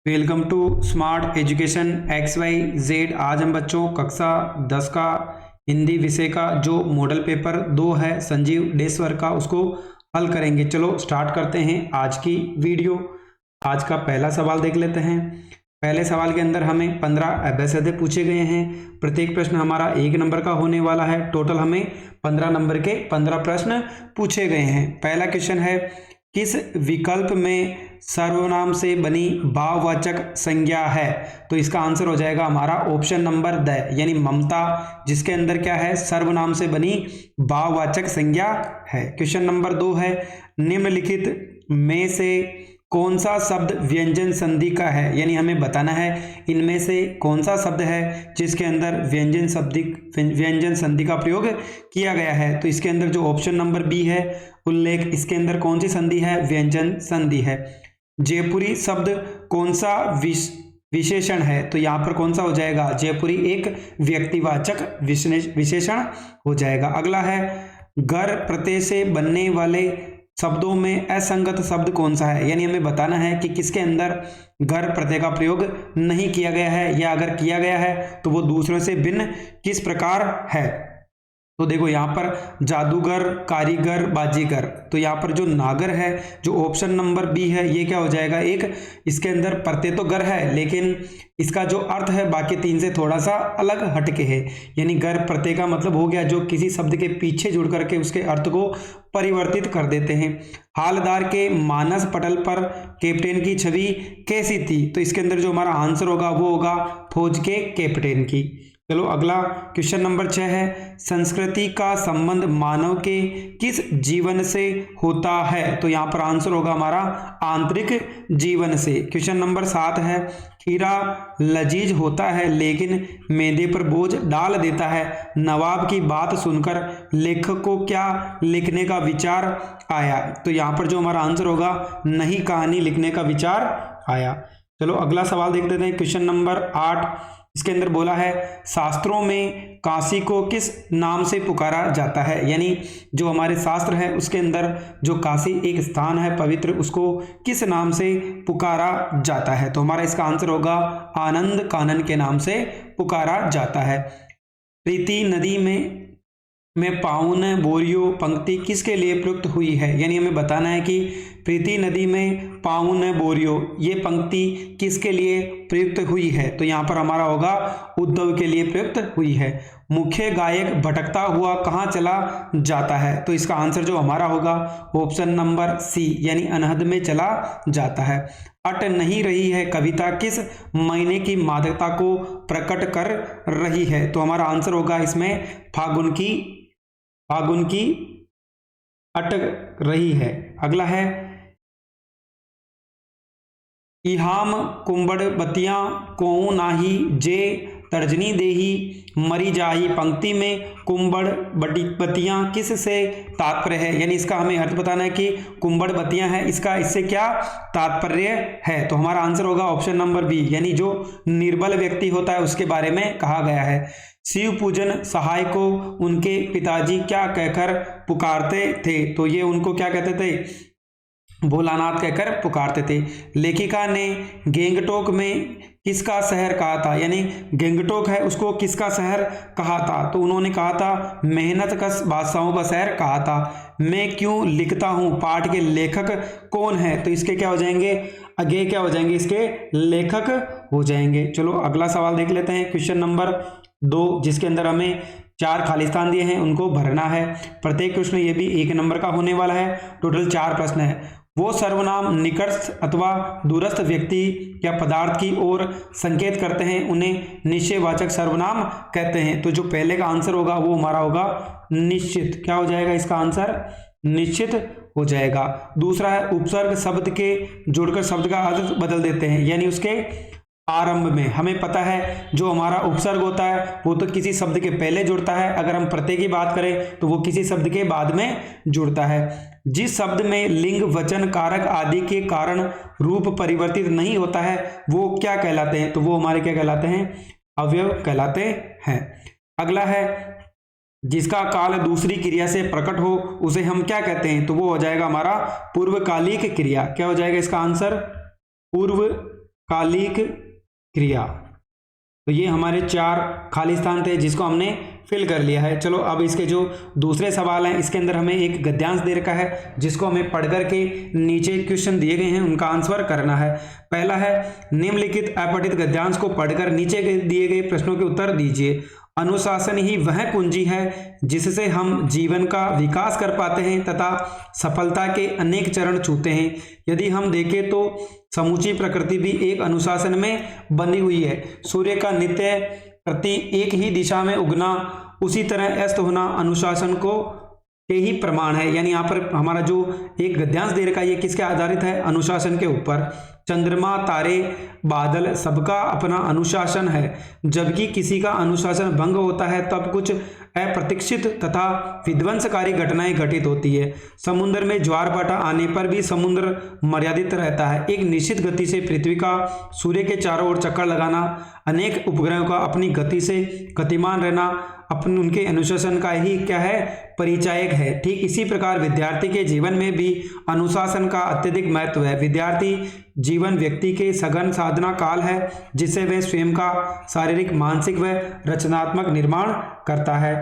Welcome to smart education X Y Z. आज हम बच्चों कक्षा 10 का हिंदी विषय का जो मॉडल पेपर 2 है संजीव डेस्वर का उसको हल करेंगे। चलो स्टार्ट करते हैं आज की वीडियो। आज का पहला सवाल देख लेते हैं। पहले सवाल के अंदर हमें 15 अभ्यास पूछे गए हैं। प्रत्येक प्रश्न हमारा 1 नंबर का होने वाला है। टोटल हमें 15 नंबर के 15 प्रश्न पूछे गए हैं। पहला क्वेश्चन है, किस विकल्प में सर्वनाम से बनी भाववाचक संज्ञा है? तो इसका आंसर हो जाएगा हमारा ऑप्शन नंबर द, यानी ममता, जिसके अंदर क्या है, सर्वनाम से बनी भाववाचक संज्ञा है। क्वेश्चन नंबर 2 है, निम्नलिखित में से कौन सा शब्द व्यंजन संधि का है? यानी हमें बताना है इनमें से कौन सा शब्द है जिसके अंदर व्यंजन संधि का प्रयोग किया गया है। तो इसके अंदर जो ऑप्शन नंबर बी है उल्लेख, इसके अंदर कौन सी संधि है? व्यंजन संधि है। जयपुरी शब्द कौन सा विशेषण है? तो यहाँ पर कौन सा हो जाएगा? जयपुरी एक व्यक्तिवाचक विशेषण हो जाएगा। अगला है, घर प्रत्यय से बनने वाले शब्दों में असंगत शब्द कौन सा है? यानी हमें बताना है कि किसके अंदर घर प्रत्यय का प्रयोग नहीं किया गया है, या अगर किया गया है तो वो दूसरों से भिन्न किस प्रकार है। तो देखो यहाँ पर जादूगर, कारीगर, बाजीगर, तो यहाँ पर जो नागर है, जो ऑप्शन नंबर बी है, ये क्या हो जाएगा? एक इसके अंदर प्रत्यय तो घर है लेकिन इसका जो अर्थ है बाकी 3 से थोड़ा सा अलग हटके है। यानी घर प्रत्यय का मतलब हो गया जो किसी शब्द के पीछे जुड़ करके उसके अर्थ को परिवर्तित कर देते हैं। हालदार के मानस पटल पर कैप्टन की छवि कैसी थी? तो इसके अंदर जो हमारा आंसर होगा वो होगा फौज के कैप्टन की। चलो अगला क्वेश्चन नंबर 6 है, संस्कृति का संबंध मानव के किस जीवन से होता है? तो यहाँ पर आंसर होगा हमारा आंतरिक जीवन से। क्वेश्चन नंबर 7 है, खीरा लजीज होता है लेकिन मैदे पर बोझ डाल देता है। नवाब की बात सुनकर लेखक को क्या लिखने का विचार आया? तो यहाँ पर जो हमारा आंसर होगा, नई कहानी लिखने का विचार आया। चलो अगला सवाल देख लेते हैं। क्वेश्चन नंबर 8, इसके अंदर बोला है, शास्त्रों में काशी को किस नाम से पुकारा जाता है? यानी जो हमारे शास्त्र है उसके अंदर जो काशी एक स्थान है पवित्र, उसको किस नाम से पुकारा जाता है? तो हमारा इसका आंसर होगा आनंद कानन के नाम से पुकारा जाता है। प्रीति नदी में पाउन बोरियो पंक्ति किसके लिए प्रयुक्त हुई है? यानी हमें बताना है कि प्रीति नदी में पाउन बोरियो ये पंक्ति किसके लिए प्रयुक्त हुई है? तो यहाँ पर हमारा होगा उद्धव के लिए प्रयुक्त हुई है। मुख्य गायक भटकता हुआ कहाँ चला जाता है? तो इसका आंसर जो हमारा होगा ऑप्शन नंबर सी, यानी अनहद में चला जाता है। अट नहीं रही है कविता किस महीने की मादकता को प्रकट कर रही है? तो हमारा आंसर होगा इसमें फागुन की अटक रही है। अगला है, इहाम कुंबड़ बतियां कोऊ नाही जे तर्जनी देही मरी जाही। पंक्ति में कुंबड़ बतियां किस से तात्पर्य है? यानी इसका हमें अर्थ बताना है कि कुंबड़ बतियां है, इसका इससे क्या तात्पर्य है? तो हमारा आंसर होगा ऑप्शन नंबर बी, यानी जो निर्बल व्यक्ति होता है उसके बारे में कहा गया है। शिव पूजन सहाय को उनके पिताजी क्या कहकर पुकारते थे? तो ये उनको क्या कहते थे? भोलानाथ कहकर पुकारते थे। लेखिका ने गैंगटोक में किसका शहर कहा था? यानी गैंगटोक है उसको किसका शहर कहा था? तो उन्होंने कहा था मेहनत कश बादशाहों का शहर कहा था। मैं क्यों लिखता हूँ पाठ के लेखक कौन है? तो इसके क्या हो जाएंगे? आगे क्या हो जाएंगे? इसके लेखक हो जाएंगे। चलो अगला सवाल देख लेते हैं। क्वेश्चन नंबर 2, जिसके अंदर हमें 4 खालिस्तान दिए हैं, उनको भरना है। प्रत्येक प्रश्न ये भी 1 नंबर का होने वाला है। टोटल 4 प्रश्न है। वो सर्वनाम निकटस्थ अथवा दूरस्थ व्यक्ति या पदार्थ की ओर संकेत करते हैं, उन्हें निश्चयवाचक सर्वनाम कहते हैं। तो जो पहले का आंसर होगा वो हमारा होगा निश्चित। क्या हो जाएगा इसका आंसर? निश्चित हो जाएगा। दूसरा है, उपसर्ग शब्द के जोड़कर शब्द का अर्थ बदल देते हैं, यानी उसके आरंभ में। हमें पता है जो हमारा उपसर्ग होता है वो तो किसी शब्द के पहले जुड़ता है, अगर हम प्रत्यय की बात करें तो वो किसी शब्द के बाद में जुड़ता है। जिस शब्द में लिंग, वचन, कारक आदि के कारण रूप परिवर्तित नहीं होता है वो क्या कहलाते हैं? तो वो हमारे क्या कहलाते हैं? अवयव कहलाते हैं। अगला है, जिसका काल दूसरी क्रिया से प्रकट हो उसे हम क्या कहते हैं? तो वो हो जाएगा हमारा पूर्वकालिक क्रिया। क्या हो जाएगा इसका आंसर? पूर्व कालिक क्रिया। तो ये हमारे 4 खाली स्थान थे जिसको हमने फिल कर लिया है। चलो अब इसके जो दूसरे सवाल हैं, इसके अंदर हमें एक गद्यांश दे रखा है जिसको हमें पढ़ करके नीचे क्वेश्चन दिए गए हैं उनका आंसर करना है। पहला है निम्नलिखित अपठित गद्यांश को पढ़कर नीचे दिए गए प्रश्नों के उत्तर दीजिए। अनुशासन ही वह कुंजी है जिससे हम जीवन का विकास कर पाते हैं तथा सफलता के अनेक चरण छूते हैं। यदि हम देखें तो समूची प्रकृति भी एक अनुशासन में बनी हुई है। सूर्य का नित्य प्रति एक ही दिशा में उगना, उसी तरह अस्त होना अनुशासन को के ही प्रमाण है। यानी यहाँ पर हमारा जो एक गद्यांश दे रखा है ये किसके आधारित है? अनुशासन के ऊपर। चंद्रमा, तारे, बादल सबका अपना अनुशासन है। जबकि किसी का अनुशासन भंग होता है तब कुछ अप्रत्याशित तथा विध्वंसकारी घटनाएं घटित होती है। समुद्र में ज्वार भाटा आने पर भी समुद्र मर्यादित रहता है। एक निश्चित गति से पृथ्वी का सूर्य के चारों ओर चक्कर लगाना, अनेक उपग्रहों का अपनी गति से गतिमान रहना अपन उनके अनुशासन का ही क्या है? परिचायक है। ठीक इसी प्रकार विद्यार्थी के जीवन में भी अनुशासन का अत्यधिक महत्व है। विद्यार्थी जीवन व्यक्ति के सघन साधना काल है जिससे वह स्वयं का शारीरिक, मानसिक व रचनात्मक निर्माण करता है।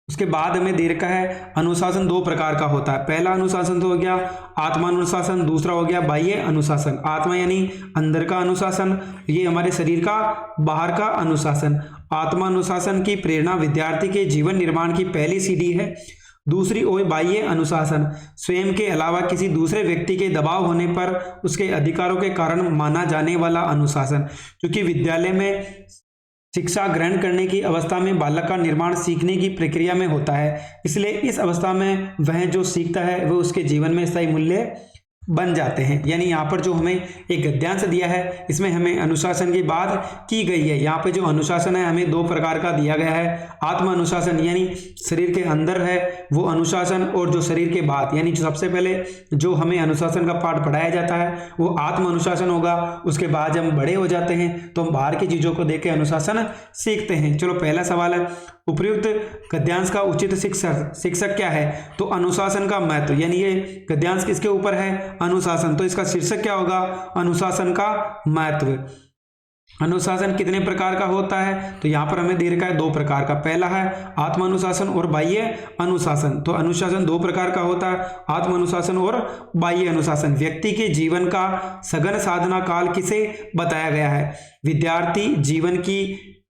उसके बाद हमें दे रखा है अनुशासन 2 प्रकार का होता है। पहला अनुशासन तो हो गया आत्मा अनुशासन, दूसरा हो गया बाह्य अनुशासन। आत्मा यानी अंदर का अनुशासन, ये हमारे शरीर का बाहर का अनुशासन। आत्मा अनुशासन की प्रेरणा विद्यार्थी के जीवन निर्माण की पहली सीढ़ी है। दूसरी ओर बाह्य अनुशासन स्वयं के अलावा किसी दूसरे व्यक्ति के दबाव होने पर उसके अधिकारों के कारण माना जाने वाला अनुशासन। क्योंकि विद्यालय में शिक्षा ग्रहण करने की अवस्था में बालक का निर्माण सीखने की प्रक्रिया में होता है, इसलिए इस अवस्था में वह जो सीखता है वह उसके जीवन में स्थायी मूल्य बन जाते हैं। यानी यहाँ पर जो हमें एक गद्यांश दिया है इसमें हमें अनुशासन की बात की गई है। यहाँ पे जो अनुशासन है हमें 2 प्रकार का दिया गया है। आत्म अनुशासन यानी शरीर के अंदर है वो अनुशासन, और जो शरीर के बाहर यानी जो सबसे पहले जो हमें अनुशासन का पाठ पढ़ाया जाता है वो आत्म अनुशासन होगा। उसके बाद जब हम बड़े हो जाते हैं तो हम बाहर की चीज़ों को देख के अनुशासन सीखते हैं। चलो पहला सवाल है उपयुक्त गद्यांश का उचित शिक्षक क्या है? तो अनुशासन का महत्व, यानी ये गद्यांश किसके ऊपर है? अनुशासन। तो इसका शीर्षक क्या होगा? अनुशासन का महत्व। अनुशासन कितने प्रकार का होता है? तो यहाँ पर हमें दे रखा है 2 प्रकार का। पहला है आत्म अनुशासन और बाह्य अनुशासन। तो अनुशासन 2 प्रकार का होता है, आत्म अनुशासन और बाह्य अनुशासन। व्यक्ति के जीवन का सघन साधना काल किसे बताया गया है? विद्यार्थी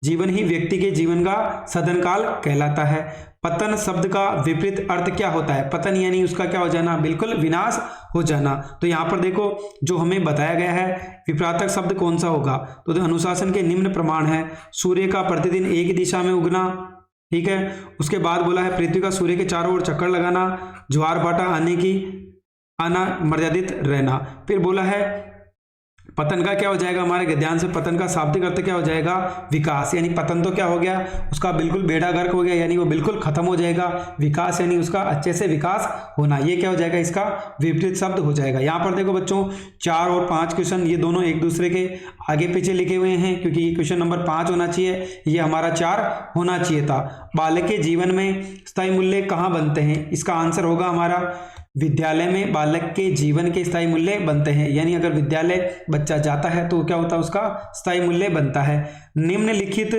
जीवन ही व्यक्ति के जीवन का सधन काल कहलाता है। पतन शब्द का विपरीत अर्थ क्या होता है? पतन यानी उसका क्या हो जाना? बिल्कुल विनाश हो जाना। तो यहाँ पर देखो जो हमें बताया गया है विपरीतक शब्द कौन सा होगा? तो अनुशासन के निम्न प्रमाण है। सूर्य का प्रतिदिन एक दिशा में उगना, ठीक है। उसके बाद बोला है पृथ्वी का सूर्य के चारों ओर चक्कर लगाना, ज्वार भाटा आना मर्यादित रहना। फिर बोला है पतन का क्या हो जाएगा? हमारे गद्यांश से पतन का शाब्दिक अर्थ क्या हो जाएगा? विकास। यानी पतन तो क्या हो गया? उसका बिल्कुल बेड़ा गर्क हो गया, यानी वो बिल्कुल खत्म हो जाएगा। विकास यानी उसका अच्छे से विकास होना, ये क्या हो जाएगा? इसका विपरीत शब्द हो जाएगा। यहाँ पर देखो बच्चों 4 और 5 क्वेश्चन ये दोनों एक दूसरे के आगे पीछे लिखे हुए हैं, क्योंकि ये क्वेश्चन नंबर 5 होना चाहिए, ये हमारा 4 होना चाहिए था। बालक के जीवन में स्थायी मूल्य कहाँ बनते हैं? इसका आंसर होगा हमारा विद्यालय में बालक के जीवन के स्थायी मूल्य बनते हैं। यानी अगर विद्यालय बच्चा जाता है तो क्या होता है? उसका स्थायी मूल्य बनता है। निम्नलिखित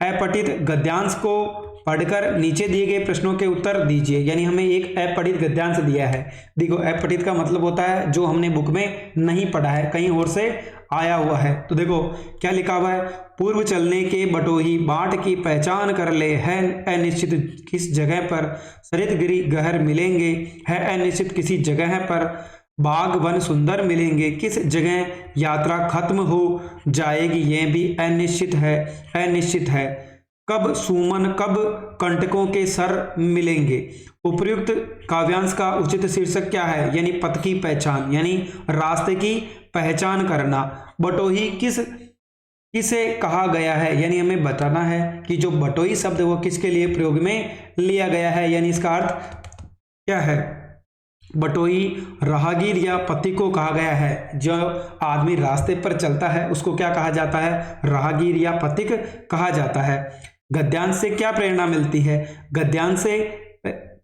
अपठित गद्यांश को पढ़कर नीचे दिए गए प्रश्नों के उत्तर दीजिए। यानी हमें एक अपठित गद्यांश दिया है। देखो अपठित का मतलब होता है जो हमने बुक में नहीं पढ़ा है, कहीं और से आया हुआ है। तो देखो क्या लिखा हुआ है? पूर्व चलने के बटोही बाट की पहचान कर ले, है अनिश्चित किस जगह पर सरितगिरी गहर मिलेंगे, है अनिश्चित किसी जगह पर बाग वन सुंदर मिलेंगे, किस जगह यात्रा खत्म हो जाएगी यह भी अनिश्चित है। कब सुमन कब कंटकों के सर मिलेंगे। उपर्युक्त काव्यांश का उचित शीर्षक क्या है? यानी पथ की पहचान, यानी रास्ते की पहचान करना। बटोही किसे कहा गया है? यानी हमें बताना है कि जो बटोही शब्द वो किसके लिए प्रयोग में लिया गया है, यानी इसका अर्थ क्या है? बटोही राहगीर या पथिक को कहा गया है। जो आदमी रास्ते पर चलता है उसको क्या कहा जाता है? राहगीर या पथिक कहा जाता है। गद्यांश से क्या प्रेरणा मिलती है? गद्यांश से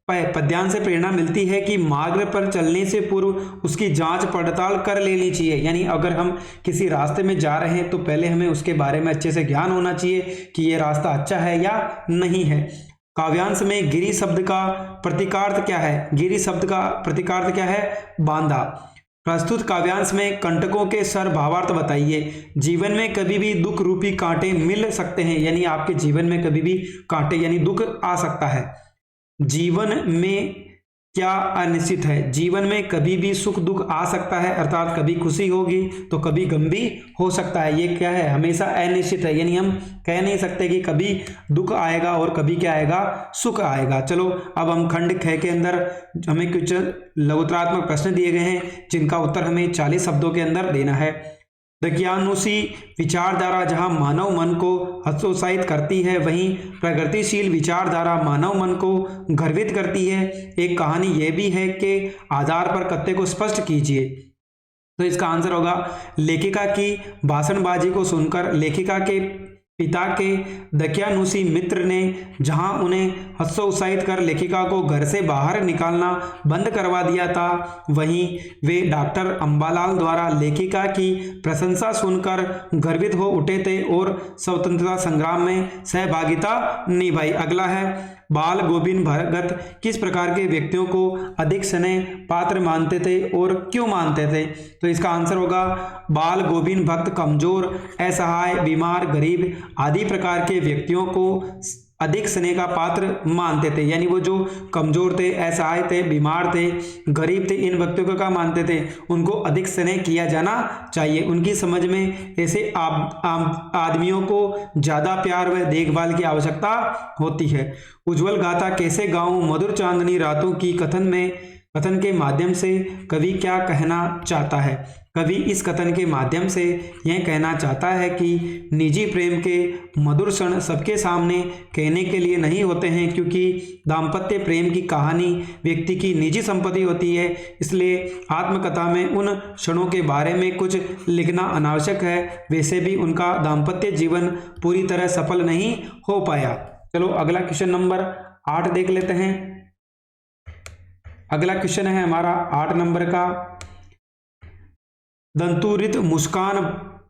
पद्यांश से प्रेरणा मिलती है कि मार्ग पर चलने से पूर्व उसकी जांच पड़ताल कर लेनी चाहिए। यानी अगर हम किसी रास्ते में जा रहे हैं तो पहले हमें उसके बारे में अच्छे से ज्ञान होना चाहिए कि ये रास्ता अच्छा है या नहीं है। काव्यांश में गिरि शब्द का प्रतीकार्थ क्या है? गिरि शब्द का प्रतीकार्थ क्या है? बांधा। प्रस्तुत काव्यांश में कंटकों के सर भावार्थ बताइए। जीवन में कभी भी दुख रूपी कांटे मिल सकते हैं, यानी आपके जीवन में कभी भी कांटे यानी दुख आ सकता है। जीवन में क्या अनिश्चित है? जीवन में कभी भी सुख दुख आ सकता है, अर्थात कभी खुशी होगी तो कभी गम भी हो सकता है। ये क्या है? हमेशा अनिश्चित है, यानी हम कह नहीं सकते कि कभी दुख आएगा और कभी क्या आएगा? सुख आएगा। चलो अब हम खंड ख के अंदर हमें कुछ लघुतरात्मक प्रश्न दिए गए हैं जिनका उत्तर हमें 40 शब्दों के अंदर देना है। विज्ञानुसी विचारधारा जहां मानव मन को हतोत्साहित करती है, वहीं प्रगतिशील विचारधारा मानव मन को गर्वित करती है। एक कहानी यह भी है के आधार पर कथ्य को स्पष्ट कीजिए। तो इसका आंसर होगा लेखिका की भाषणबाजी को सुनकर लेखिका के पिता के दकियानुसी मित्र ने जहां उन्हें हतोत्साहित कर लेखिका को घर से बाहर निकालना बंद करवा दिया था, वहीं वे डॉक्टर अंबालाल द्वारा लेखिका की प्रशंसा सुनकर गर्वित हो उठे थे और स्वतंत्रता संग्राम में सहभागिता निभाई। अगला है बाल गोविंद भगत किस प्रकार के व्यक्तियों को अधिक स्नेह पात्र मानते थे और क्यों मानते थे? तो इसका आंसर होगा बाल गोविंद भक्त कमजोर, असहाय, बीमार, गरीब आदि प्रकार के व्यक्तियों को अधिक स्नेह का पात्र मानते थे। यानी वो जो कमजोर थे, असहाय थे, बीमार थे, गरीब थे, इन व्यक्तियों को क्या मानते थे? उनको अधिक स्नेह किया जाना चाहिए। उनकी समझ में ऐसे आदमियों को ज्यादा प्यार व देखभाल की आवश्यकता होती है। उज्जवल गाथा कैसे गाऊं? मधुर चांदनी रातों की कथन के माध्यम से कवि क्या कहना चाहता है? कवि इस कथन के माध्यम से यह कहना चाहता है कि निजी प्रेम के मधुर क्षण सबके सामने कहने के लिए नहीं होते हैं, क्योंकि दाम्पत्य प्रेम की कहानी व्यक्ति की निजी संपत्ति होती है। इसलिए आत्मकथा में उन क्षणों के बारे में कुछ लिखना अनावश्यक है। वैसे भी उनका दाम्पत्य जीवन पूरी तरह सफल नहीं हो पाया। चलो अगला क्वेश्चन नंबर 8 देख लेते हैं। अगला क्वेश्चन है हमारा 8 नंबर का। दंतुरित मुस्कान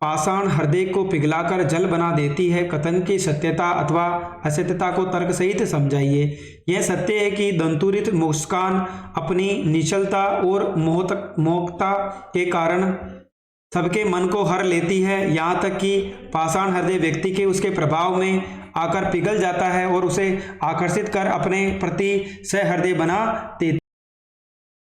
पाषाण हृदय को पिघलाकर जल बना देती है। कथन की सत्यता अथवा असत्यता को तर्क सहित समझाइए। यह सत्य है कि दंतुरित मुस्कान अपनी निश्चलता और मोहकता के कारण सबके मन को हर लेती है, यहाँ तक कि पाषाण हृदय व्यक्ति के उसके प्रभाव में आकर पिघल जाता है और उसे आकर्षित कर अपने प्रति सहृदय बना देती।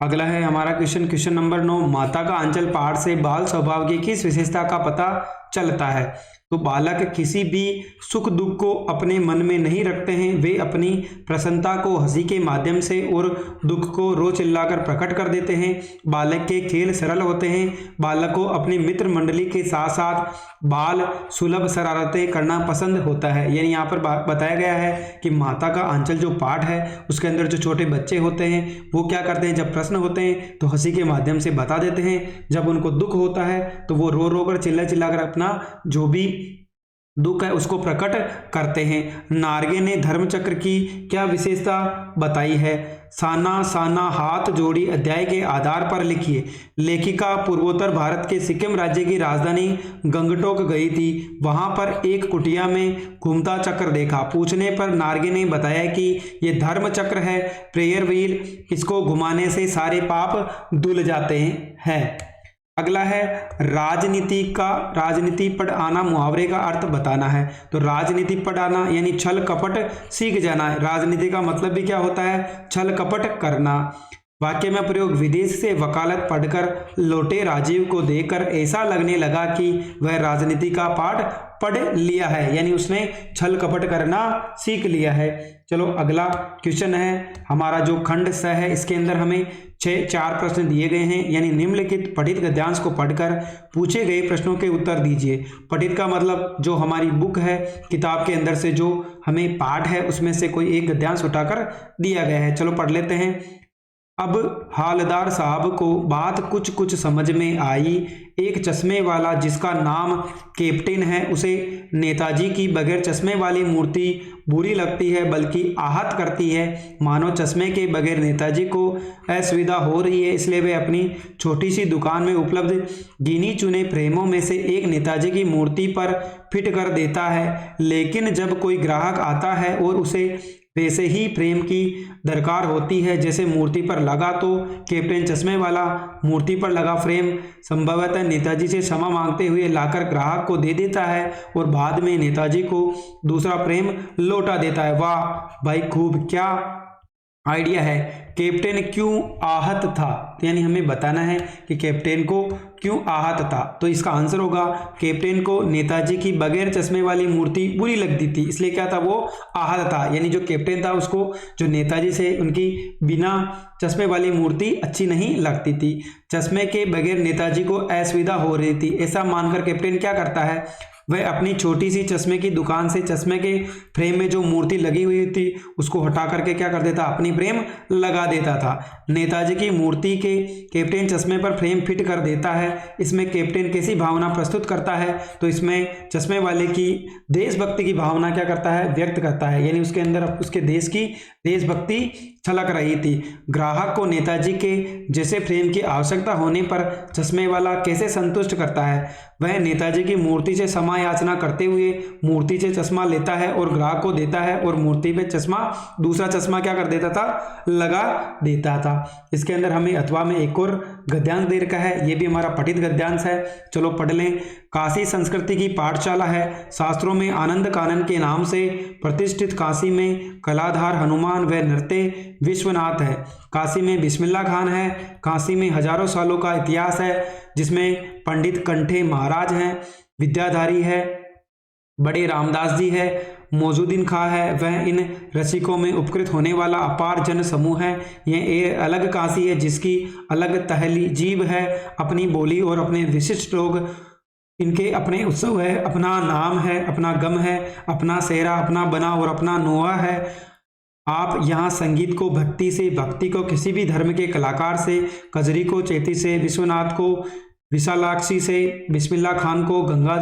अगला है हमारा क्वेश्चन नंबर 9। माता का आंचल पहाड़ से बाल स्वभाव की किस विशेषता का पता चलता है? तो बालक किसी भी सुख दुख को अपने मन में नहीं रखते हैं। वे अपनी प्रसन्नता को हंसी के माध्यम से और दुख को रो चिल्लाकर प्रकट कर देते हैं। बालक के खेल सरल होते हैं। बालक को अपनी मित्र मंडली के साथ साथ बाल सुलभ शरारतें करना पसंद होता है। यानी यहाँ पर बताया गया है कि माता का आंचल जो पाठ है उसके अंदर जो छोटे बच्चे होते हैं वो क्या करते हैं, जब प्रश्न होते हैं तो हंसी के माध्यम से बता देते हैं। जब उनको दुख होता है तो वो रो रो कर चिल्ला चिल्लाकर अपना जो भी दुख है उसको प्रकट करते हैं। नार्गे ने धर्मचक्र की क्या विशेषता बताई है? साना साना हाथ जोड़ी अध्याय के आधार पर लिखिए। लेखिका पूर्वोत्तर भारत के सिक्किम राज्य की राजधानी गंगटोक गई थी। वहां पर एक कुटिया में घूमता चक्र देखा। पूछने पर नार्गे ने बताया कि यह धर्म चक्र है, प्रेयर व्हील, इसको घुमाने से सारे पाप धुल जाते हैं। अगला है राजनीति पढ़ आना मुहावरे का अर्थ बताना है। तो राजनीति पढ़ आना यानी छल कपट सीख जाना है। राजनीति का मतलब भी क्या होता है? छल कपट करना। वाक्य में प्रयोग विदेश से वकालत पढ़कर लौटे राजीव को देखकर ऐसा लगने लगा कि वह राजनीति का पाठ पढ़ लिया है, यानी उसने छल कपट करना सीख लिया है। चलो अगला क्वेश्चन है हमारा जो खंड स है, इसके अंदर हमें 4 प्रश्न दिए गए हैं। यानी निम्नलिखित पठित गद्यांश को पढ़कर पूछे गए प्रश्नों के उत्तर दीजिए। पठित का मतलब जो हमारी बुक है, किताब के अंदर से जो हमें पाठ है उसमें से कोई एक गद्यांश उठाकर दिया गया है। चलो पढ़ लेते हैं। अब हालदार साहब को बात कुछ कुछ समझ में आई। एक चश्मे वाला जिसका नाम कैप्टन है, उसे नेताजी की बगैर चश्मे वाली मूर्ति बुरी लगती है, बल्कि आहत करती है। मानो चश्मे के बगैर नेताजी को असुविधा हो रही है, इसलिए वे अपनी छोटी सी दुकान में उपलब्ध गिनी चुने फ्रेमों में से एक नेताजी की मूर्ति पर फिट कर देता है। लेकिन जब कोई ग्राहक आता है और उसे वैसे ही फ्रेम की दरकार होती है जैसे मूर्ति पर लगा, तो कैप्टन चश्मे वाला मूर्ति पर लगा फ्रेम संभवतः नेताजी से क्षमा मांगते हुए लाकर ग्राहक को दे देता है और बाद में नेताजी को दूसरा फ्रेम लौटा देता है। वाह भाई खूब, क्या आइडिया है। कैप्टन क्यों आहत था, तो यानी हमें बताना है कि कैप्टन को क्यों आहत था। तो इसका आंसर होगा कैप्टन को नेताजी की बगैर चश्मे वाली मूर्ति बुरी लगती थी, इसलिए क्या था, वो आहत था। यानी जो कैप्टन था उसको जो नेताजी से उनकी बिना चश्मे वाली मूर्ति अच्छी नहीं लगती थी। चश्मे के बगैर नेताजी को असुविधा हो रही थी, ऐसा मानकर कैप्टन क्या करता है, वह अपनी छोटी सी चश्मे की दुकान से चश्मे के फ्रेम में जो मूर्ति लगी हुई थी उसको हटा करके क्या कर देता, अपनी फ्रेम लगा देता था। नेताजी की मूर्ति के कैप्टन चश्मे पर फ्रेम फिट कर देता है। इसमें कैप्टन कैसी भावना प्रस्तुत करता है, तो इसमें चश्मे वाले की देशभक्ति की भावना क्या करता है, व्यक्त करता है। यानी उसके अंदर उसके देश की देशभक्ति छलक रही थी। ग्राहक को नेताजी के जैसे फ्रेम की आवश्यकता होने पर चश्मे वाला कैसे संतुष्ट करता है, वह नेताजी की मूर्ति से क्षमा याचना करते हुए मूर्ति से चश्मा लेता है और ग्राहक को देता है और मूर्ति पे चश्मा दूसरा चश्मा क्या कर देता था, लगा देता था। इसके अंदर हमें अथवा में एक और गद्यांश दे रखा है, ये भी हमारा पठित गद्यांश है, चलो पढ़ लें। काशी संस्कृति की पाठशाला है, शास्त्रों में आनंद कानन के नाम से प्रतिष्ठित काशी में कलाधार हनुमान व नृत्य विश्वनाथ है। काशी में बिस्मिल्लाह खान है। काशी में हजारों सालों का इतिहास है, जिसमें पंडित कंठे महाराज हैं, विद्याधारी है, बड़े रामदास जी है, मौजूदीन खां है, वह इन रसिकों में उपकृत होने वाला अपार जन समूह है। यह अलग काशी है जिसकी अलग तहजीब है, अपनी बोली और अपने विशिष्ट लोग, इनके अपने उत्सव है, अपना नाम है, अपना गम है, अपना सेहरा, अपना बना और अपना नोहा है। आप यहाँ संगीत को भक्ति से, भक्ति को किसी भी धर्म के कलाकार से, कजरी को चेती से, विश्वनाथ को विशालाक्षी से, बिस्मिल्लाह खान को गंगा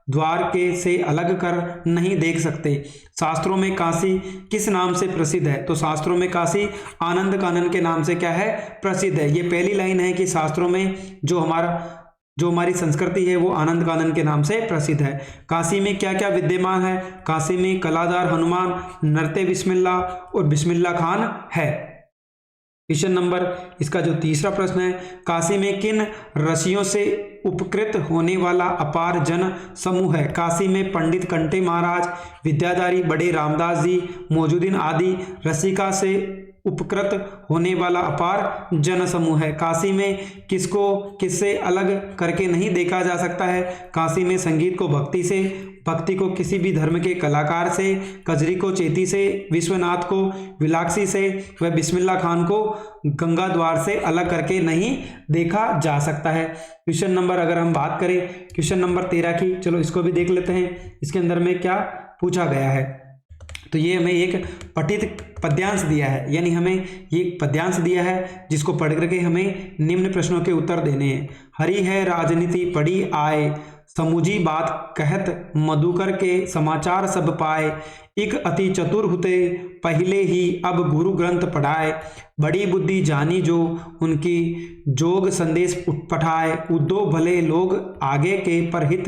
द्वार के से अलग कर नहीं देख सकते। शास्त्रों में काशी किस नाम से प्रसिद्ध है, तो शास्त्रों में काशी आनंद कानन के नाम से क्या है, प्रसिद्ध है। ये पहली लाइन है कि शास्त्रों में जो हमारी संस्कृति है वो आनंद कानन के नाम से प्रसिद्ध है। काशी में क्या क्या विद्यमान है, काशी में कलाधार हनुमान, नृत्य बिस्मिल्लाह और बिस्मिल्लाह खान है। क्वेश्चन नंबर इसका जो तीसरा प्रश्न है, काशी में किन रसियों से उपकृत होने वाला अपार जन समूह है। काशी में पंडित कंठे महाराज, विद्याधारी बड़े रामदास जी, मौजूदीन आदि रसिका से उपकृत होने वाला अपार जन समूह है। काशी में किसको किससे अलग करके नहीं देखा जा सकता है। काशी में संगीत को भक्ति से, भक्ति को किसी भी धर्म के कलाकार से, कजरी को चेती से, विश्वनाथ को विलाक्षी से व बिस्मिल्लाह खान को गंगा द्वार से अलग करके नहीं देखा जा सकता है। क्वेश्चन नंबर अगर हम बात करें क्वेश्चन नंबर 13 की, चलो इसको भी देख लेते हैं। इसके अंदर में क्या पूछा गया है, तो ये हमें एक पठित पद्यांश दिया है, यानी हमें ये पद्यांश दिया है जिसको पढ़ करके हमें निम्न प्रश्नों के उत्तर देने हैं। हरी है राजनीति पढ़ी आए, समूजी बात कहत मधुकर के समाचार सब पाए। एक अति चतुर हुते पहले ही अब गुरु ग्रंथ पढ़ाए। बड़ी बुद्धि जानी जो उनकी जोग संदेश पठाए। उद्दो भले लोग आगे के परहित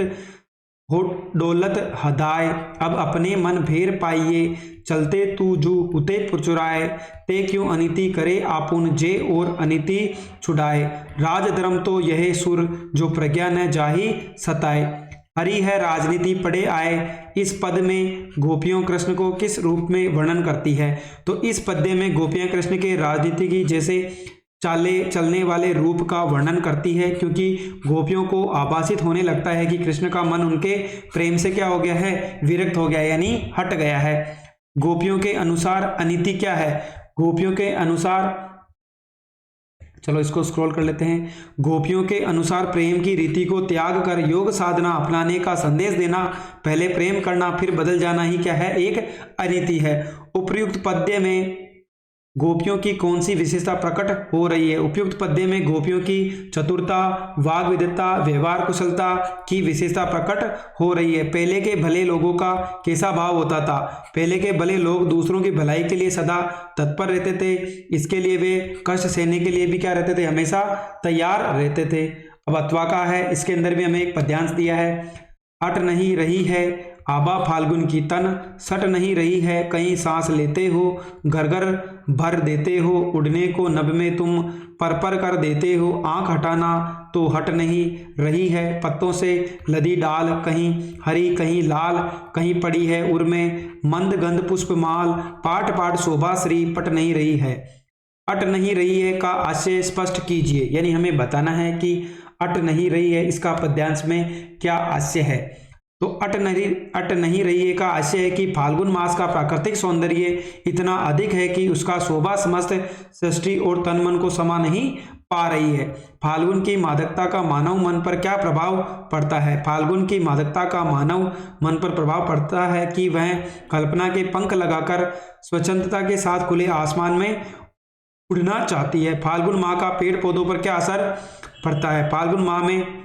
हो डोलत हदाय। अब अपने मन फेर पाइये चलते तू जू हुते पुचुराए। ते क्यों अनिति करे आपुन जे और अनिति छुड़ाए। राजधर्म तो यह सुर जो प्रज्ञा न जाही सताए। हरि है राजनीति पढ़े आए, इस पद में गोपियों कृष्ण को किस रूप में वर्णन करती है, तो इस पद्य में गोपियां कृष्ण के राजनीति की जैसे चाले चलने वाले रूप का वर्णन करती है, क्योंकि गोपियों को आभासित होने लगता है कि कृष्ण का मन उनके प्रेम से क्या हो गया है, विरक्त हो गया है, यानी हट गया है। गोपियों के अनुसार अनिति क्या है, गोपियों के अनुसार, चलो इसको स्क्रॉल कर लेते हैं। गोपियों के अनुसार प्रेम की रीति को त्याग कर योग साधना अपनाने का संदेश देना, पहले प्रेम करना फिर बदल जाना ही क्या है, एक अनिति है। उपर्युक्त पद्य में गोपियों की कौन सी विशेषता प्रकट हो रही है? उपयुक्त पद्य में गोपियों की चतुरता, वाग विद्वता, व्यवहार कुशलता की विशेषता प्रकट हो रही है। पहले के भले लोगों का कैसा भाव होता था? पहले के भले लोग दूसरों की भलाई के लिए सदा तत्पर रहते थे। इसके लिए वे कष्ट सहने के लिए भी क्या रहते थे? हमेशा तैयार रहते थे। अब अथवा का है, इसके अंदर भी हमें एक पद्यांश दिया है। अट नहीं रही है आबा फाल्गुन की तन, सट नहीं रही है कहीं सांस लेते हो, घर घर भर देते हो, उड़ने को नभ में तुम पर पर कर देते हो, आंख हटाना तो हट नहीं रही है, पत्तों से लदी डाल कहीं हरी कहीं लाल, कहीं पड़ी है उर में मंद गंध पुष्पमाल, पाट पाट शोभा श्री पट नहीं रही है। अट नहीं रही है का आशय स्पष्ट कीजिए, यानी हमें बताना है कि अट नहीं रही है इसका पद्यांश में क्या आशय है। तो अट नहीं रही है का आशय है कि फाल्गुन मास का प्राकृतिक सौंदर्य इतना अधिक है कि उसका शोभा समस्त सृष्टि और तन मन को समा नहीं पा रही है। फाल्गुन की मादकता का मानव मन पर क्या प्रभाव पड़ता है? फाल्गुन की मादकता का मानव मन पर प्रभाव पड़ता है कि वह कल्पना के पंख लगाकर स्वच्छंदता के साथ खुले आसमान में उड़ना चाहती है। फाल्गुन माह का पेड़ पौधों पर क्या असर पड़ता है? फाल्गुन माह में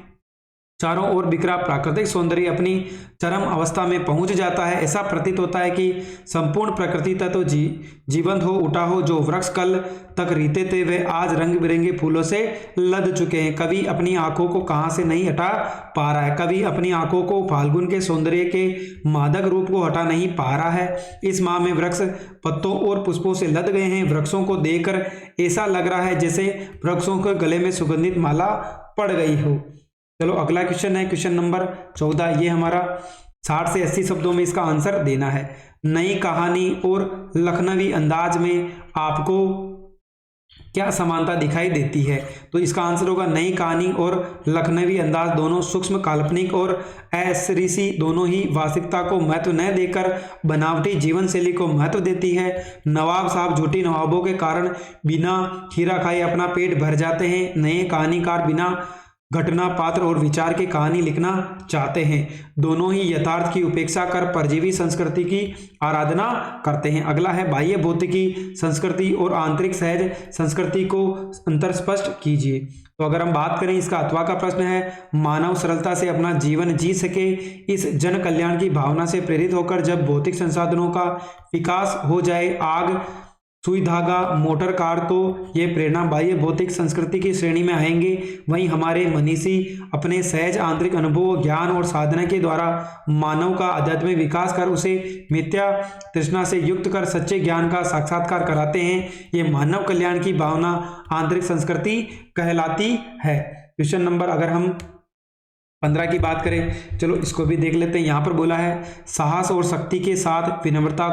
चारों ओर बिखरा प्राकृतिक सौंदर्य अपनी चरम अवस्था में पहुंच जाता है। ऐसा प्रतीत होता है कि संपूर्ण प्रकृति तत्व जीवंत हो उठा हो। जो वृक्ष कल तक रीते थे वे आज रंग बिरंगे फूलों से लद चुके हैं। कभी अपनी आंखों को कहां से नहीं हटा पा रहा है, कभी अपनी आंखों को फाल्गुन के सौंदर्य के मादक रूप को हटा नहीं पा रहा है। इस माह में वृक्ष पत्तों और पुष्पों से लद गए हैं। वृक्षों को देखकर ऐसा लग रहा है जैसे वृक्षों के गले में सुगंधित माला पड़ गई हो। चलो अगला क्वेश्चन है, क्वेश्चन नंबर 14। ये हमारा 60 से 80 शब्दों में इसका आंसर देना है। नई कहानी और लखनवी अंदाज में आपको क्या समानता दिखाई देती है? तो इसका आंसर होगा नई कहानी और लखनवी अंदाज दोनों सूक्ष्म काल्पनिक और अश्लीसी दोनों ही वास्तविकता को महत्व न देकर बनावटी जीवन शैली को महत्व देती है। नवाब साहब झूठी नवाबों के कारण बिना खीरा खाए अपना पेट भर जाते हैं। नए कहानीकार बिना घटना पात्र और विचार की कहानी लिखना चाहते हैं। दोनों ही यथार्थ की उपेक्षा कर परजीवी संस्कृति की आराधना करते हैं। अगला है बाह्य भौतिकी संस्कृति और आंतरिक सहज संस्कृति को अंतर स्पष्ट कीजिए। तो अगर हम बात करें, इसका अथवा का प्रश्न है, मानव सरलता से अपना जीवन जी सके इस जन कल्याण की भावना से प्रेरित होकर जब भौतिक संसाधनों का विकास हो जाए, आग सुई धागा मोटर कार, तो ये प्रेरणा बाह्य भौतिक संस्कृति की श्रेणी में आएंगे। वहीं हमारे मनीषी अपने सहज आंतरिक अनुभव ज्ञान और साधना के द्वारा मानव का आध्यात्मिक विकास कर उसे मिथ्या तृष्णा से युक्त कर सच्चे ज्ञान का साक्षात्कार कराते हैं। ये मानव कल्याण की भावना आंतरिक संस्कृति कहलाती है। क्वेश्चन नंबर अगर हम 15 की बात करें, चलो इसको भी देख लेते हैं। यहाँ पर बोला है साहस और शक्ति के साथ विनम्रता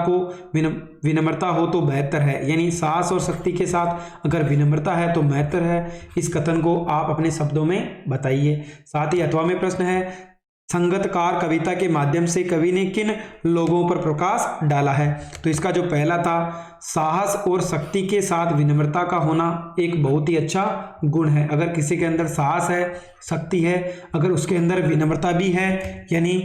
हो तो बेहतर है, यानी साहस और शक्ति के साथ अगर विनम्रता है तो बेहतर है। इस कथन को आप अपने शब्दों में बताइए। साथ ही अथवा में प्रश्न है, संगतकार कविता के माध्यम से कवि ने किन लोगों पर प्रकाश डाला है? तो इसका जो पहला था, साहस और शक्ति के साथ विनम्रता का होना एक बहुत ही अच्छा गुण है। अगर किसी के अंदर साहस है, शक्ति है, अगर उसके अंदर विनम्रता भी है, यानी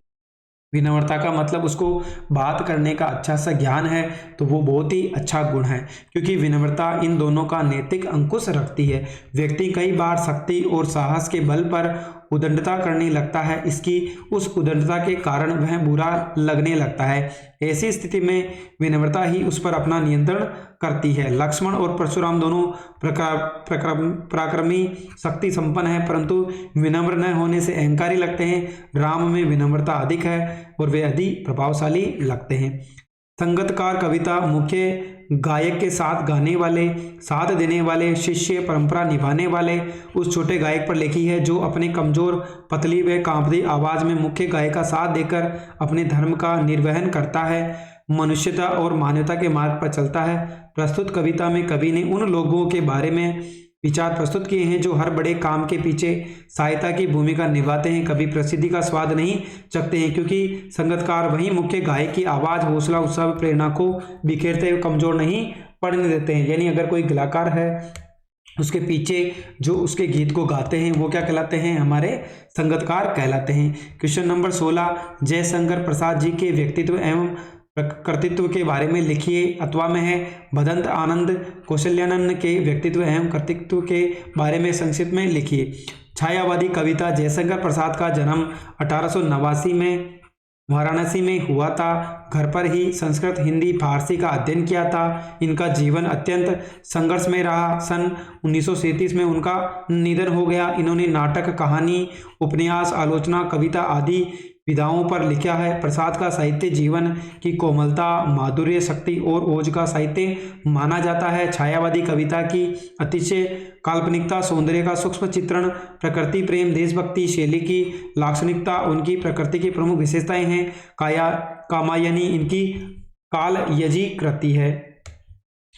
विनम्रता का मतलब उसको बात करने का अच्छा सा ज्ञान है, तो वो बहुत ही अच्छा गुण है, क्योंकि विनम्रता इन दोनों का नैतिक अंकुश रखती है। व्यक्ति कई बार शक्ति और साहस के बल पर उद्दंडता करने लगता है, इसकी उस उद्दंडता के कारण वह बुरा लगने लगता है। ऐसी स्थिति में विनम्रता ही उस पर अपना नियंत्रण करती है। लक्ष्मण और परशुराम दोनों पराक्रमी शक्ति संपन्न है, परंतु विनम्र न होने से अहंकारी लगते हैं। राम में विनम्रता अधिक है और वे अधिक प्रभावशाली लगते हैं। संगतकार कविता मुख्य गायक के साथ गाने वाले, साथ देने वाले, शिष्य परंपरा निभाने वाले उस छोटे गायक पर लिखी है जो अपने कमजोर, पतली व कांपती आवाज में मुख्य गायक का साथ देकर अपने धर्म का निर्वहन करता है, मनुष्यता और मानवता के मार्ग पर चलता है। प्रस्तुत कविता में कवि ने उन लोगों के बारे में विचार प्रस्तुत किए हैं जो हर बड़े काम के पीछे सहायता की भूमिका निभाते हैं, कभी प्रसिद्धि का स्वाद नहीं चखते हैं, क्योंकि संगतकार वही मुख्य गायक की आवाज, हौसला, उत्साह, प्रेरणा को बिखेरते हुए कमजोर नहीं पड़ने देते हैं। यानी अगर कोई कलाकार है, उसके पीछे जो उसके गीत को गाते हैं वो क्या कहलाते हैं? हमारे संगतकार कहलाते हैं। क्वेश्चन नंबर 16, जयशंकर प्रसाद जी के व्यक्तित्व एवं कर्तृत्व के बारे में लिखिए। अथवा में है भदंत आनंद कौशल्यानंद के व्यक्तित्व एवं कर्तृत्व के बारे में संक्षिप्त में लिखिए। छायावादी कविता जयशंकर प्रसाद का जन्म 1889 में वाराणसी में हुआ था। घर पर ही संस्कृत, हिंदी, फारसी का अध्ययन किया था। इनका जीवन अत्यंत संघर्ष में रहा। सन 1937 में उनका निधन हो गया। इन्होंने नाटक, कहानी, उपन्यास, आलोचना, कविता आदि विधाओं पर लिखा है। प्रसाद का साहित्य जीवन की कोमलता, माधुर्य, शक्ति और ओज का साहित्य माना जाता है। छायावादी कविता की अतिशय काल्पनिकता, सौंदर्य का सूक्ष्म चित्रण, प्रकृति प्रेम, देशभक्ति, शैली की लाक्षणिकता उनकी प्रकृति की प्रमुख विशेषताएं हैं। कामायनी इनकी कालयजी कृति है।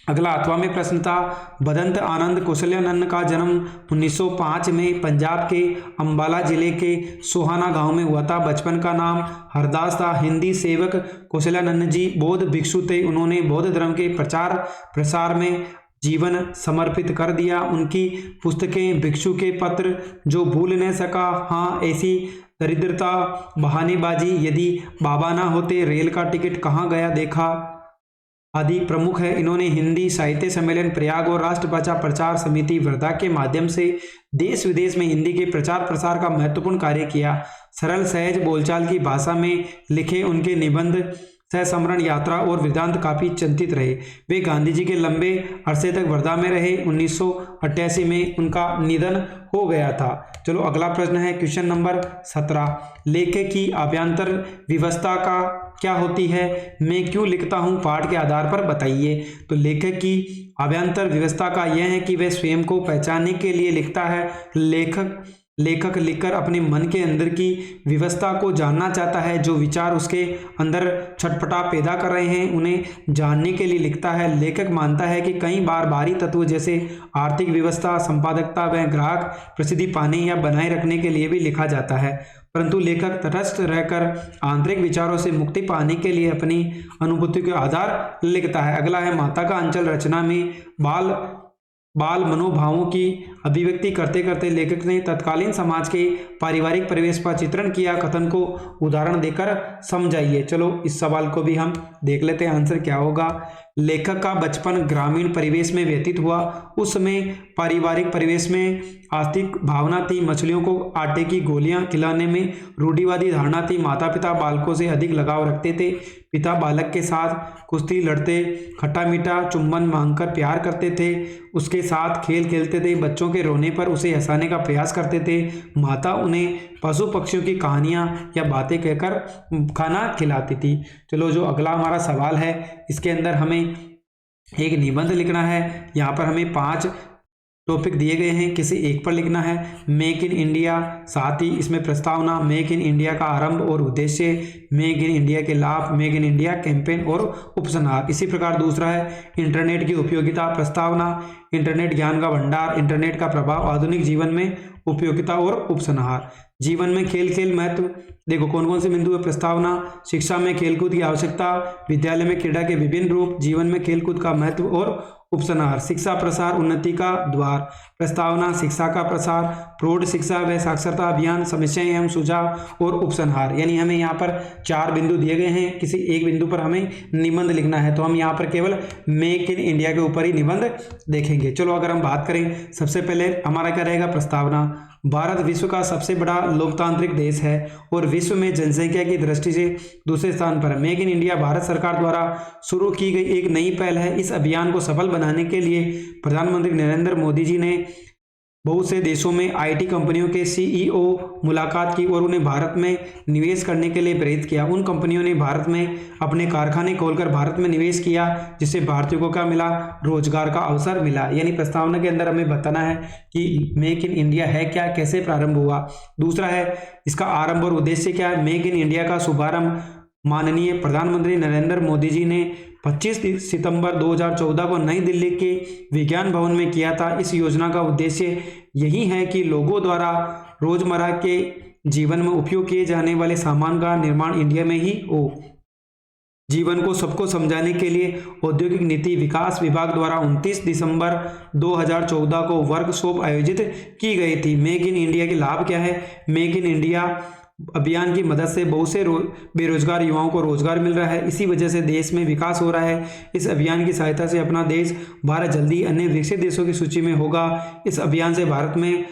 अगला 8वां प्रश्न था, भदंत आनंद कौशल्यानंद का जन्म 1905 में पंजाब के अंबाला जिले के सोहाना गांव में हुआ था। बचपन का नाम हरदास था। हिंदी सेवक कौशल्यानंद जी बौद्ध भिक्षु थे। उन्होंने बौद्ध धर्म के प्रचार प्रसार में जीवन समर्पित कर दिया। उनकी पुस्तकें भिक्षु के पत्र, जो भूल न सका, हाँ ऐसी दरिद्रता, बहानेबाजी, यदि बाबा ना होते, रेल का टिकट कहाँ गया देखा आदि प्रमुख है। इन्होंने हिंदी साहित्य सम्मेलन प्रयाग और राष्ट्रभाषा प्रचार समिति वर्धा के माध्यम से देश विदेश में हिंदी के प्रचार प्रसार का महत्वपूर्ण कार्य किया। सरल सहज बोलचाल की भाषा में लिखे उनके निबंध, सहस्मरण यात्रा और वेदांत काफी चिंतित रहे। वे गांधी जी के लंबे अरसे तक वर्धा में रहे। 1988 में उनका निधन हो गया था। चलो अगला प्रश्न है क्वेश्चन नंबर 17। लेखक की आभ्यंतर व्यवस्था का क्या होती है? मैं क्यों लिखता हूँ, पाठ के आधार पर बताइए। तो लेखक की आभ्यंतर व्यवस्था का यह है कि वह स्वयं को पहचानने के लिए लिखता है। लेखक लिखकर अपने मन के अंदर की व्यवस्था को जानना चाहता है। जो विचार उसके अंदर छटपटा पैदा कर रहे हैं उन्हें जानने के लिए लिखता है। लेखक मानता है कि कई बार बाहरी तत्व जैसे आर्थिक व्यवस्था, संपादकता व ग्राहक प्रसिद्धि पाने या बनाए रखने के लिए भी लिखा जाता है, परंतु लेखक तटस्थ रहकर आंतरिक विचारों से मुक्ति पाने के लिए अपनी अनुभूति के आधार लिखता है। अगला है माता का अंचल रचना में बाल मनोभावों की अभिव्यक्ति करते करते लेखक ने तत्कालीन समाज के पारिवारिक परिवेश पर चित्रण किया। कथन को उदाहरण देकर समझाइए। चलो इस सवाल को भी हम देख लेते हैं, आंसर क्या होगा। लेखक का बचपन ग्रामीण परिवेश में व्यतीत हुआ। उस समय पारिवारिक परिवेश में आस्तिक भावना थी। मछलियों को आटे की गोलियां खिलाने में रूढ़िवादी धारणा थी। माता पिता बालकों से अधिक लगाव रखते थे। पिता बालक के साथ कुश्ती लड़ते, खट्टा मीठा चुम्बन मांगकर प्यार करते थे, उसके साथ खेल खेलते थे। बच्चों के रोने पर उसे हंसाने का प्रयास करते थे। माता उन्हें पशु पक्षियों की कहानियां या बातें कहकर खाना खिलाती थी। चलो जो अगला हमारा सवाल है, इसके अंदर हमें एक निबंध लिखना है। यहाँ पर हमें 5 टॉपिक दिए गए हैं, किसी एक पर लिखना है। मेक इन इंडिया, साथ ही इसमें प्रस्तावना, मेक इन इंडिया का आरंभ और उद्देश्य, मेक इन इंडिया के लाभ, मेक इन इंडिया कैंपेन और उपसंहार। इसी प्रकार दूसरा है इंटरनेट की उपयोगिता, प्रस्तावना, इंटरनेट ज्ञान का भंडार, इंटरनेट का प्रभाव आधुनिक जीवन में, उपयोगिता और उपसंहार। जीवन में खेल महत्व, देखो कौन कौन से बिंदु है। प्रस्तावना, शिक्षा में खेलकूद की आवश्यकता, विद्यालय में क्रीड़ा के विभिन्न रूप, जीवन में खेलकूद का महत्व और उपसंहार। शिक्षा प्रसार उन्नति का द्वार। प्रस्तावना, शिक्षा का प्रसार, प्रौढ़ शिक्षा व साक्षरता अभियान, समस्याएं एवं सुझाव और उपसंहार। यानी हमें यहाँ पर 4 बिंदु दिए गए हैं, किसी एक बिंदु पर हमें निबंध लिखना है। तो हम यहाँ पर केवल मेक इन इंडिया के ऊपर ही निबंध देखेंगे। चलो अगर हम बात करें, सबसे पहले हमारा क्या रहेगा, प्रस्तावना। भारत विश्व का सबसे बड़ा लोकतांत्रिक देश है और विश्व में जनसंख्या की दृष्टि से दूसरे स्थान पर। मेक इन इंडिया भारत सरकार द्वारा शुरू की गई एक नई पहल है। इस अभियान को सफल बनाने के लिए प्रधानमंत्री नरेंद्र मोदी जी ने बहुत से देशों में आईटी कंपनियों के सीईओ मुलाकात की और उन्हें भारत में निवेश करने के लिए प्रेरित किया। उन कंपनियों ने भारत में अपने कारखाने खोलकर भारत में निवेश किया, जिससे भारतीयों को क्या मिला, रोजगार का अवसर मिला। यानी प्रस्तावना के अंदर हमें बताना है कि मेक इन इंडिया है क्या, कैसे प्रारंभ हुआ। दूसरा है इसका आरंभ और उद्देश्य क्या है। मेक इन इंडिया का शुभारंभ माननीय प्रधानमंत्री नरेंद्र मोदी जी ने 25 सितंबर 2014 को नई दिल्ली के विज्ञान भवन में किया था। इस योजना का उद्देश्य यही है कि लोगों द्वारा रोजमर्रा के जीवन में उपयोग किए जाने वाले सामान का निर्माण इंडिया में ही हो। जीवन को सबको समझाने के लिए औद्योगिक नीति विकास विभाग द्वारा 29 दिसंबर 2014 को वर्कशॉप आयोजित की गई थी। मेक इन इंडिया के लाभ क्या है। मेक इन इंडिया अभियान की मदद से बहुत से बेरोजगार युवाओं को रोजगार मिल रहा है। इसी वजह से देश में विकास हो रहा है। इस अभियान की सहायता से अपना देश भारत जल्दी अन्य विकसित देशों की सूची में होगा। इस अभियान से भारत में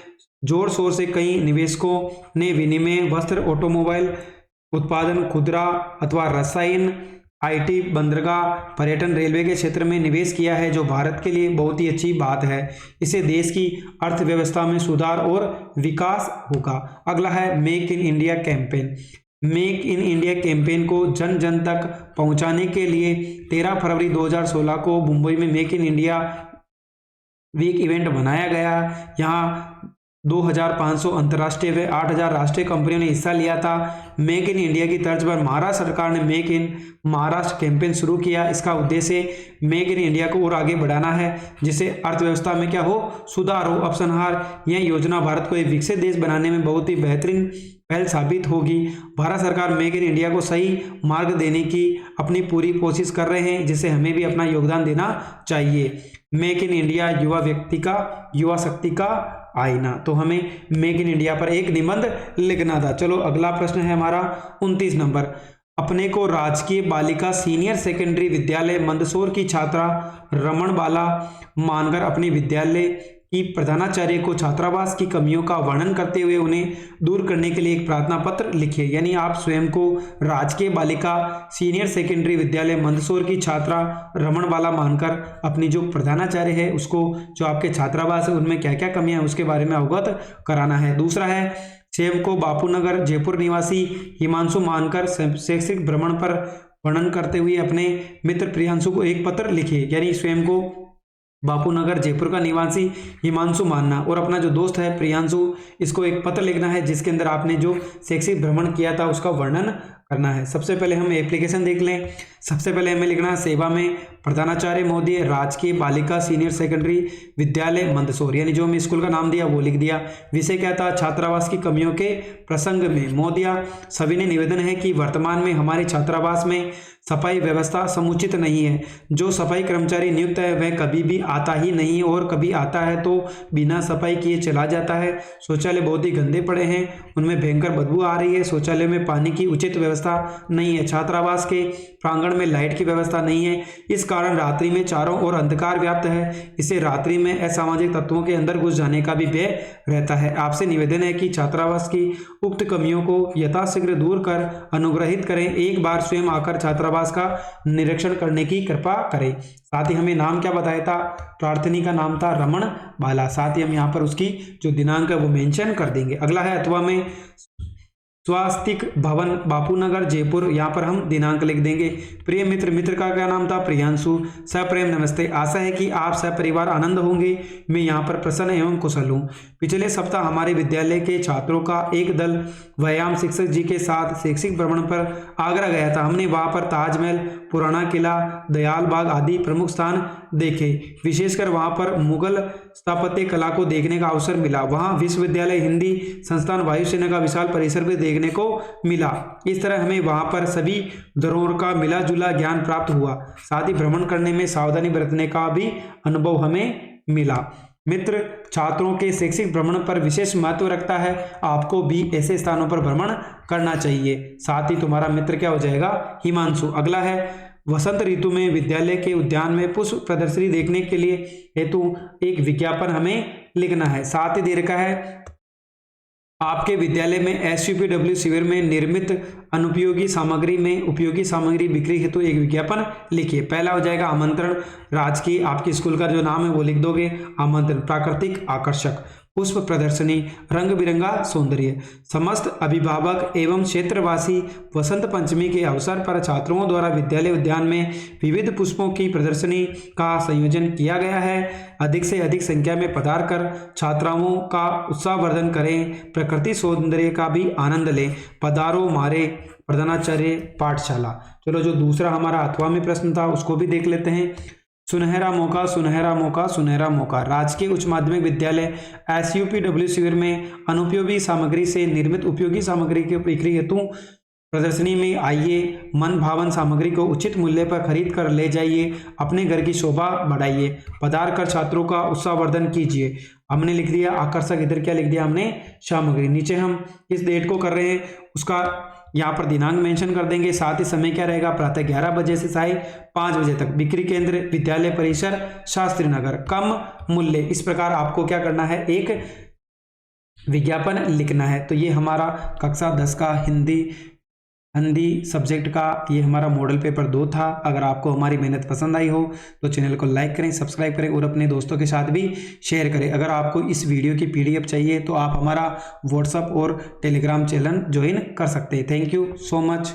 जोर शोर से कई निवेशकों ने विनिमय, वस्त्र, ऑटोमोबाइल उत्पादन, खुदरा अथवा रसायन, आईटी, बंदरगाह, पर्यटन, रेलवे के क्षेत्र में निवेश किया है, जो भारत के लिए बहुत ही अच्छी बात है। इससे देश की अर्थव्यवस्था में सुधार और विकास होगा। अगला है make in India campaign. Make in India campaign को जन जन तक पहुंचाने के लिए 13 फरवरी 2016 को मुंबई में make in India week event बनाया गया। यहाँ 2500 अंतर्राष्ट्रीय व 8000 राष्ट्रीय कंपनियों ने हिस्सा लिया था। मेक इन इंडिया की तर्ज पर महाराष्ट्र सरकार ने मेक इन महाराष्ट्र कैंपेन शुरू किया। इसका उद्देश्य मेक इन इंडिया को और आगे बढ़ाना है, जिससे अर्थव्यवस्था में क्या हो, सुधार हो, उपसंहार। यह योजना भारत को एक विकसित देश बनाने में बहुत ही बेहतरीन पहल साबित होगी। भारत सरकार मेक इन इंडिया को सही मार्ग देने की अपनी पूरी कोशिश कर रहे हैं, जिससे हमें भी अपना योगदान देना चाहिए। मेक इन इंडिया युवा व्यक्ति का, युवा शक्ति का आईना। तो हमें मेक इन इंडिया पर एक निबंध लिखना था। चलो अगला प्रश्न है हमारा 29 नंबर। अपने को राजकीय बालिका सीनियर सेकेंडरी विद्यालय मंदसौर की छात्रा रमण बाला मानकर अपने विद्यालय की प्रधानाचार्य को छात्रावास की कमियों का वर्णन करते हुए उन्हें दूर करने के लिए एक प्रार्थना पत्र लिखिए। यानी आप स्वयं को राजकीय बालिका सीनियर सेकेंडरी विद्यालय मंदसौर की छात्रा रमण बाला मानकर अपनी जो प्रधानाचार्य है उसको, जो आपके छात्रावास है उनमें क्या क्या कमियां हैं उसके बारे में अवगत कराना है। दूसरा है स्वयं को बापूनगर जयपुर निवासी हिमांशु मानकर शैक्षिक भ्रमण पर वर्णन करते हुए अपने मित्र प्रियांशु को एक पत्र लिखिए। यानी स्वयं को बापूनगर जयपुर का निवासी हिमांशु मानना और अपना जो दोस्त है प्रियांशु, इसको एक पत्र लिखना है जिसके अंदर आपने जो शैक्षिक भ्रमण किया था उसका वर्णन करना है। सबसे पहले हम एप्लीकेशन देख लें। सबसे पहले हमें लिखना है सेवा में प्रधानाचार्य महोदय राजकीय बालिका सीनियर सेकेंडरी विद्यालय मंदसौर, यानी जो हमने स्कूल का नाम दिया वो लिख दिया। विषय क्या था, छात्रावास की कमियों के प्रसंग में महोदया सभी ने निवेदन है कि वर्तमान में हमारे छात्रावास में सफाई व्यवस्था समुचित नहीं है। जो सफाई कर्मचारी नियुक्त है वह कभी भी आता ही नहीं और कभी आता है तो बिना सफाई किए चला जाता है। शौचालय बहुत ही गंदे पड़े हैं, उनमें भयंकर बदबू आ रही है। शौचालय में पानी की उचित व्यवस्था नहीं है। छात्रावास के प्रांगण में लाइट की व्यवस्था नहीं है। इस कारण रात्रि में चारों ओर अंधकार व्याप्त है। इससे रात्रि में असामाजिक तत्वों के अंदर घुस जाने का भी भय रहता है। आपसे निवेदन है कि छात्रावास की उक्त कमियों को यथाशीघ्र दूर कर अनुग्रहित करें। एक बार स्वयं आकर छात्रावास का निरीक्षण करने की कृपा करें। साथ ही हमें नाम क्या बताया था, प्रार्थनी का नाम था रमण बाला। साथ ही हम यहाँ पर उसकी जो दिनांक है वो मेंशन कर देंगे। अगला है अथवा में स्वास्तिक भवन बापूनगर जयपुर, यहाँ पर हम दिनांक लिख देंगे। प्रिय मित्र, मित्र का क्या नाम था, प्रियांशु। सप्रेम नमस्ते, आशा है कि आप सपरिवार आनंद होंगे। मैं यहाँ पर प्रसन्न एवं कुशल हूँ। पिछले सप्ताह हमारे विद्यालय के छात्रों का एक दल व्यायाम शिक्षक जी के साथ शैक्षिक भ्रमण पर आगरा गया था। हमने वहाँ पर ताजमहल, पुराना किला, दयाल बाग आदि प्रमुख स्थान देखे। विशेषकर वहाँ पर मुगल स्थापत्य कला को देखने का अवसर मिला। वहाँ विश्वविद्यालय, हिंदी संस्थान, वायुसेना का विशाल परिसर भी देखने को मिला। इस तरह हमें वहाँ पर सभी धरोहर का मिला जुला ज्ञान प्राप्त हुआ। साथ ही भ्रमण करने में सावधानी बरतने का भी अनुभव हमें मिला। मित्र छात्रों के शैक्षिक भ्रमण पर विशेष महत्व रखता है। आपको भी ऐसे स्थानों पर भ्रमण करना चाहिए। साथ ही तुम्हारा मित्र क्या हो जाएगा, हिमांशु। अगला है वसंत ऋतु में विद्यालय के उद्यान में पुष्प प्रदर्शनी देखने के लिए हेतु एक विज्ञापन हमें लिखना है। साथ ही दे रखा है आपके विद्यालय में SUPW शिविर में निर्मित अनुपयोगी सामग्री में उपयोगी सामग्री बिक्री हेतु एक विज्ञापन लिखिए। पहला हो जाएगा आमंत्रण, राजकीय, आपके स्कूल का जो नाम है वो लिख दोगे। आमंत्रण, प्राकृतिक आकर्षक, पुष्प प्रदर्शनी, रंग बिरंगा सौंदर्य। समस्त अभिभावक एवं क्षेत्रवासी वसंत पंचमी के अवसर पर छात्रों द्वारा विद्यालय उद्यान में विविध पुष्पों की प्रदर्शनी का संयोजन किया गया है। अधिक से अधिक संख्या में पधार कर छात्राओं का उत्साहवर्धन करें, प्रकृति सौंदर्य का भी आनंद लें। पधारो मारे प्रधानाचार्य पाठशाला। चलो जो दूसरा हमारा अथवा में प्रश्न था उसको भी देख लेते हैं। सुनहरा मौका, सुनहरा मौका, सुनहरा मौका। राजकीय उच्च माध्यमिक विद्यालय SUPW शिविर में अनुपयोगी सामग्री से निर्मित उपयोगी सामग्री के बिक्री हेतु प्रदर्शनी में आइए। मन भावन सामग्री को उचित मूल्य पर खरीद कर ले जाइए। अपने घर की शोभा बढ़ाइए। पधार कर छात्रों का उत्साहवर्धन कीजिए। हमने लिख दिया आकर्षक, इधर क्या लिख दिया हमने, सामग्री। नीचे हम किस डेट को कर रहे हैं उसका यहाँ पर दिनांक मेंशन कर देंगे, साथ ही समय क्या रहेगा, प्रातः 11 बजे से साय 5 बजे तक, बिक्री केंद्र विद्यालय परिसर शास्त्री नगर, कम मूल्य। इस प्रकार आपको क्या करना है, एक विज्ञापन लिखना है। तो ये हमारा कक्षा 10 का हिंदी सब्जेक्ट का ये हमारा मॉडल पेपर 2 था। अगर आपको हमारी मेहनत पसंद आई हो तो चैनल को लाइक करें, सब्सक्राइब करें और अपने दोस्तों के साथ भी शेयर करें। अगर आपको इस वीडियो की PDF चाहिए तो आप हमारा व्हाट्सएप और टेलीग्राम चैनल ज्वाइन कर सकते हैं। Thank you so much.